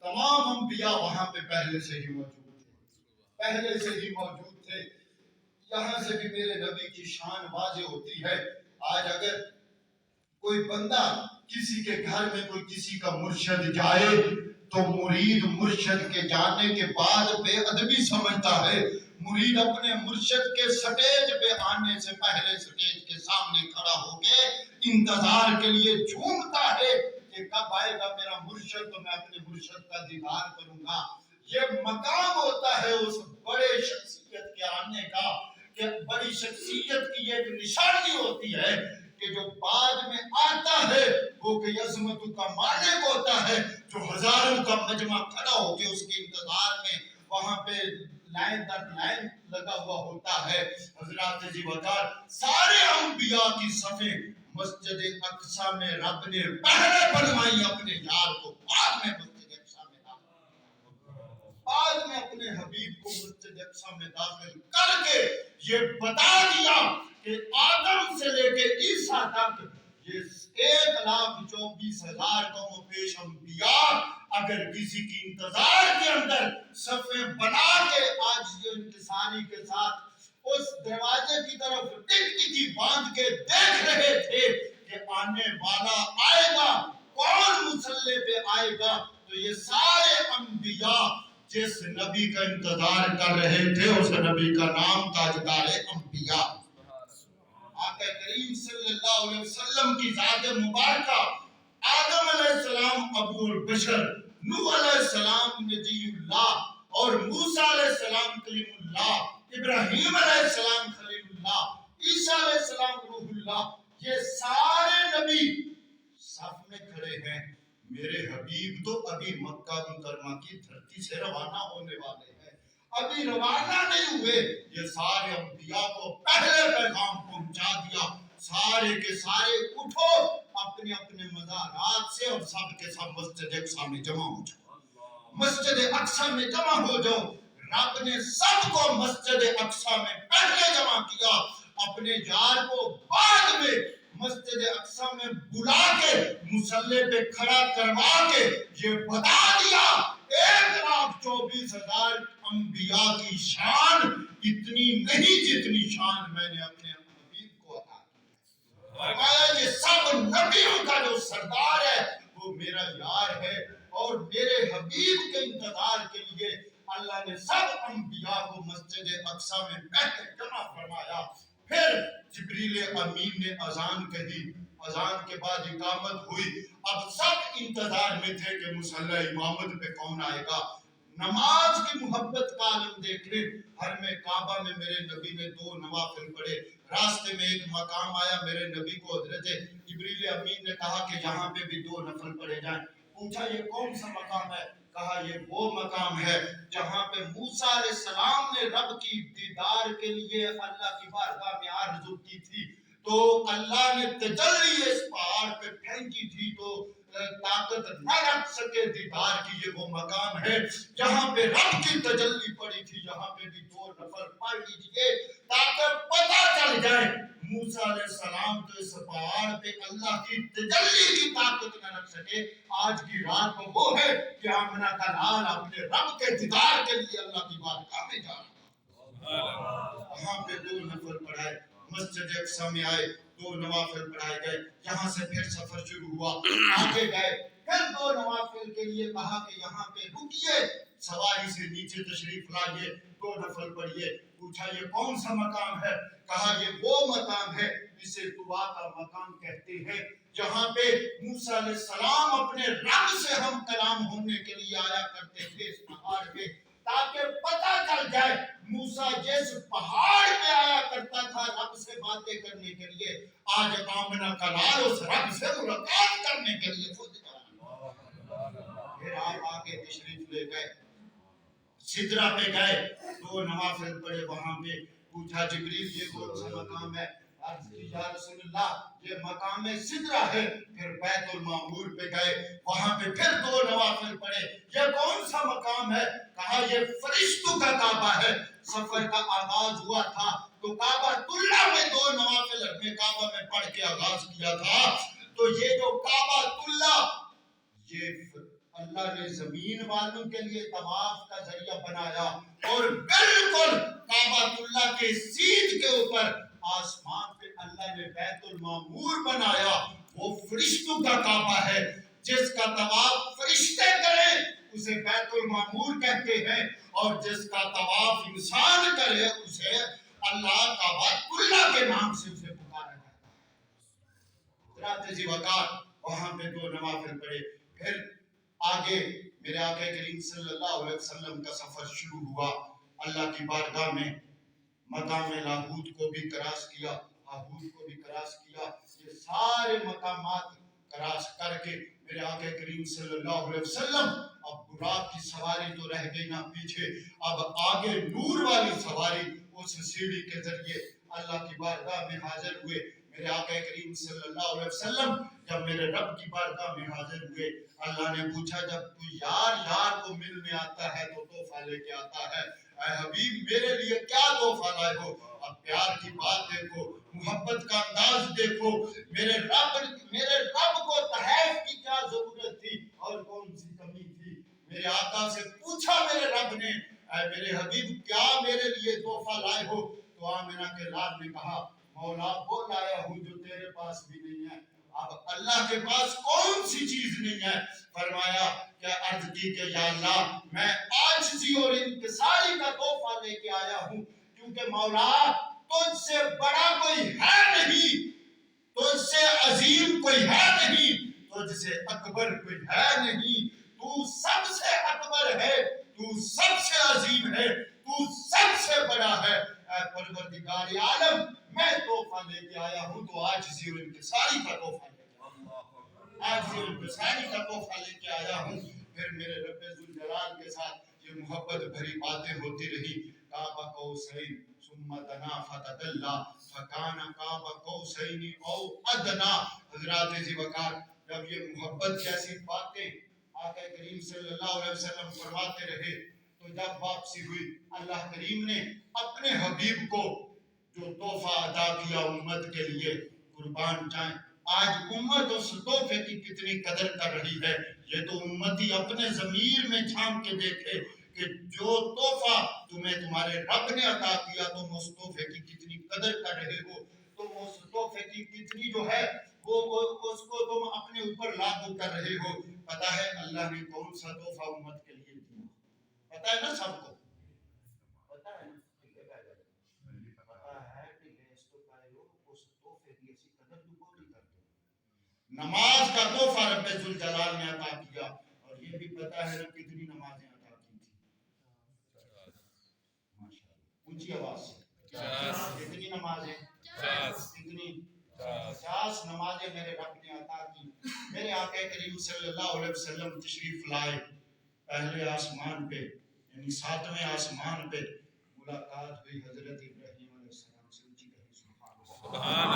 تمام انبیاء وہاں پہ پہلے سے ہی موجود تھے. یہاں سے بھی میرے نبی کی شان واضح ہوتی ہے. آج اگر کوئی بندہ کسی کے گھر میں کوئی کسی کا مرشد جائے تو مرید مرشد کے جانے کے بعد بے ادبی سمجھتا ہے. مرید اپنے مرشد کے سٹیج پہ آنے سے پہلے سٹیج کے سامنے کھڑا ہو کے انتظار کے لیے جھومتا ہے کہ کب آئے گا میرا مرشد تو میں اپنے مرشد کا دیدار کروں گا. یہ مقام ہوتا ہے اس بڑے شخصیت کے آنے کا کہ بڑی شخصیت کی ایک نشانی ہوتی ہے کہ جو بعد میں آتا ہے وہ کہ عظمت کا مالک ہوتا ہے جو ہزاروں کا مجمع کھڑا ہو کے اس کے انتظار میں وہاں پہ لائن در لائن لگا ہوا ہوتا ہے. حضرات جی وقار سارے انبیاء کی صفیں مسجد اقصی میں رب نے پہلے بنوائی اپنے یار کو بعد میں مسجد اقصی میں بعد میں اپنے حبیب کو مسجد اقصی میں داخل کر کے یہ بتا دیا کہ آدم سے لے کے عیسیٰ تک یہ 1,24,000 قوم و پیش انبیاء اگر کسی کی انتظار کے اندر صفیں بنا کے آج یہ انتصاری کے ساتھ اس دروازے کی طرف ٹکٹکی باندھ کے دیکھ رہے تھے کہ آنے والا آئے گا کون مصلی پہ آئے گا تو یہ سارے انبیاء جس نبی کا انتظار کر رہے تھے اس نبی کا نام تاجدار انبیاء آقا کریم صلی اللہ علیہ وسلم کی ذات مبارکہ آدم علیہ السلام ابو البشر نوح علیہ السلام نبی اللہ اور موسیٰ علیہ السلام کلیم اللہ ابراہیم علیہ السلام خلیل اللہ عیسیٰ علیہ السلام روح اللہ یہ سارے نبی صف میں کھڑے ہیں. میرے حبیب تو ابھی مکہ مکرمہ کی دھرتی سے روانہ ہونے والے ہیں ابھی روانہ نہیں ہوئے. یہ سارے انبیاء کو پہلے پیغام پہنچا دیا سارے کے سارے اٹھو اپنے اپنے مزارات سے اور سب کے سب مسجد اقصی میں جمع ہو جاؤ مسجد اقصی میں جمع ہو جاؤ. رب نے سب کو مسجد اقصی میں پہلے جمع کیا اپنے یار کو بعد میں مسجد اقصی میں بلا کے مصلی پہ کھڑا کروا کے یہ بتا دیا 1,24,000 انبیاء کی شان اتنی نہیں جتنی شان میں نے اپنے حبیب کو عطا کی. فرمایا یہ سب نبیوں کا جو سردار ہے وہ میرا یار ہے اور میرے حبیب کے انتظار کے لیے اللہ نے سب انبیاء کو مسجد اقصی میں پہلے جمع فرمایا. پھر جبریل امین نے اذان کہی اذان کے بعد اقامت ہوئی. اب سب انتظار میں تھے کہ مصلی امامت پہ کون آئے گا. نماز کی محبت کا عالم دیکھ لیں. حرم کعبہ میں میرے نبی نے 2 نوافل پڑھے. راستے میں ایک مقام آیا میرے نبی کو حضرت جبریل امین نے کہا کہ یہاں پہ بھی 2 نفل پڑھے جائیں. پوچھا یہ کون سا مقام ہے؟ کہا یہ وہ مقام ہے جہاں پہ موسیٰ علیہ السلام نے رب کی دیدار کے لیے اللہ کی بارگاہ میں آرزو کی تھی تو اللہ نے تجلی اس پہاڑ پہ پھینکی تھی تو طاقت نہ رکھ سکے دیدار کی. یہ وہ مقام ہے جہاں پہ رب کی تجلی پڑی تھی. یہاں پہ بھی 2 نفل پڑھ لیجئے تاکہ پتہ چل جائے موسیٰ علیہ السلام تو اس پہاڑ پہ اللہ کی تجلی کی طاقت نہ رکھ سکے. آج کی رات کو وہ ہے کہ آمنہ کا لال اپنے رب کے دیدار کے لیے اللہ کی بارگاہ میں جا رہا. وہاں پہ 2 نفل پڑھائے مسجد اقصی میں آئے 2 نوافل پڑھائے گئے. یہاں سے پھر سفر شروع ہوا آگے گئے پھر 2 نوافل کے لیے کہا کہ یہاں پہ رکیے سواری سے نیچے تشریف لائیے 2 نفل پڑھیے. پوچھا یہ کون سا مقام ہے؟ کہا یہ وہ مقام ہے جسے طوا کا مقام کہتے ہیں جہاں پہ موسیٰ علیہ السلام اپنے رب سے ہم کلام ہونے کے لیے آیا کرتے تھے اس پہاڑ پہ تاکہ پتہ چل جائے موسیٰ جس پہاڑ پہ آیا کرتا تھا رب سے باتیں کرنے کے لیے آج آمنہ کا لال اس رب سے ملاقات کرنے کے لیے خود جا. پھر آپ آگے تشریف لے گئے سدرہ پہ گئے 2 نوافل پڑھے. وہاں پہ پوچھا جبریل یہ کون سا مقام ہے؟ عرض کی یا رسول اللہ یہ مقام سدرہ ہے. پھر بیت المعمور پہ گئے وہاں پہ پھر 2 نوافل پڑھے. یہ کون سا مقام ہے؟ کہا یہ فرشتوں کا کعبہ ہے. سفر کا آغاز ہوا تھا تو کعبہ اللہ میں 2 نوافل اپنے کعبہ میں پڑھ کے آغاز کیا تھا. تو یہ جو کعبہ اللہ یہ اللہ نے زمین والوں کے لیے طواف کا ذریعہ بنایا اور بالکل کعبۃ اللہ کے سیدھ کے اوپر آسمان پہ اللہ نے بیت المعمور بنایا. وہ فرشتوں کا کعبہ ہے. جس کا طواف فرشتے کریں اسے بیت المعمور کہتے ہیں اور جس کا طواف انسان کرے اسے اللہ کعبۃ اللہ کے نام سے اسے پکارا جاتا ہے. رات جی وقار وہاں پہ 2 نوافل پڑھے. پھر آگے میرے آقا کریم صلی اللہ علیہ وسلم کا سفر شروع ہوا. اللہ کی بارگاہ میں مقام لاہوت کو بھی کراس کیا, ہاہوت کو بھی کراس کیا. یہ سارے مقامات کراس کر کے میرے آقا کریم صلی اللہ علیہ وسلم اب براق کی سواری تو رہ گئی نہ پیچھے, اب آگے نور والی سواری اس سیڑھی کے ذریعے اللہ کی بارگاہ میں حاضر ہوئے. میرے آقا کریم صلی اللہ علیہ وسلم جب میرے رب کی بارگاہ میں حاضر ہوئے, اللہ نے پوچھا جب تو یار کو ملنے آتا ہے تو تحفہ لے کے آتا ہے, اے حبیب میرے لیے کیا تحفہ لائے ہو؟ اب پیار کی بات دیکھو, محبت کا انداز دیکھو. میرے رب کو تحائف کی کیا ضرورت تھی اور کون سی کمی تھی؟ میرے آقا سے پوچھا میرے رب نے, اے میرے حبیب کیا میرے لیے تحفہ لائے ہو؟ تو آمنہ کے لال نے کہا مولا وہ لایا ہوں جو تیرے پاس بھی نہیں ہے. اب اللہ کے پاس کون سی چیز نہیں ہے؟ فرمایا کہ عرض کی کہ یا اللہ میں عاجزی اور انکساری کا تحفہ لے کے آیا ہوں, کیونکہ مولا تجھ سے بڑا کوئی ہے نہیں, تجھ سے عظیم کوئی ہے نہیں, تجھ سے اکبر کوئی ہے نہیں. تو سب سے اکبر ہے, تو سب سے عظیم ہے, تو سب سے بڑا ہے. اے پروردگار عالم میں تحفہ لے کے آیا ہوں تو عاجزی اور انکساری کا تحفہ لے کے آیا ہوں, عاجزی اور انکساری کا تحفہ لے کے آیا ہوں. پھر میرے رب ذوالجلال کے ساتھ یہ محبت بھری باتیں ہوتی رہی. کعبہ قوسین ثم دنا فتدلی فکان قاب قوسین او ادنا. حضرات ذی وقار جب یہ محبت جیسی باتیں آقا کریم صلی اللہ علیہ وسلم فرماتے رہے تو جب واپسی ہوئی اللہ کریم نے اپنے حبیب کو جو تحفہ عطا کیا امت کے لیے قربان جائیں. آج امت اس تحفے کی کتنی قدر کر رہی ہے, یہ تو امتی اپنے ضمیر میں جھانک کے دیکھے کہ جو تحفہ تمہیں تمہارے رب نے عطا کیا تم اس تحفے کی کتنی قدر کر رہے ہو, تم اس تحفے کی کتنی جو ہے وہ اس کو تم اپنے اوپر لاگو کر رہے ہو. پتہ ہے اللہ نے کون سا تحفہ امت کے لیے دیا؟ پتہ ہے نا سب کو؟ پتہ ہے نا؟ نماز کا تحفہ رب ذوالجلال نے عطا کیا, اور یہ بھی پتہ ہے نا کتنی نمازیں عطا کی تھی؟ ماشاءاللہ اونچی آواز سے کتنی نمازیں؟ کتنی؟ 50 نمازیں میرے رب نے عطا کی. میرے آقا کریم صلی اللہ علیہ وسلم تشریف لائے پہلے آسمان پہ, یعنی 7ویں آسمان پہ ملاقات ہوئی حضرت ابراہیم علیہ السلام سے. اونچی کہی سبحان اللہ.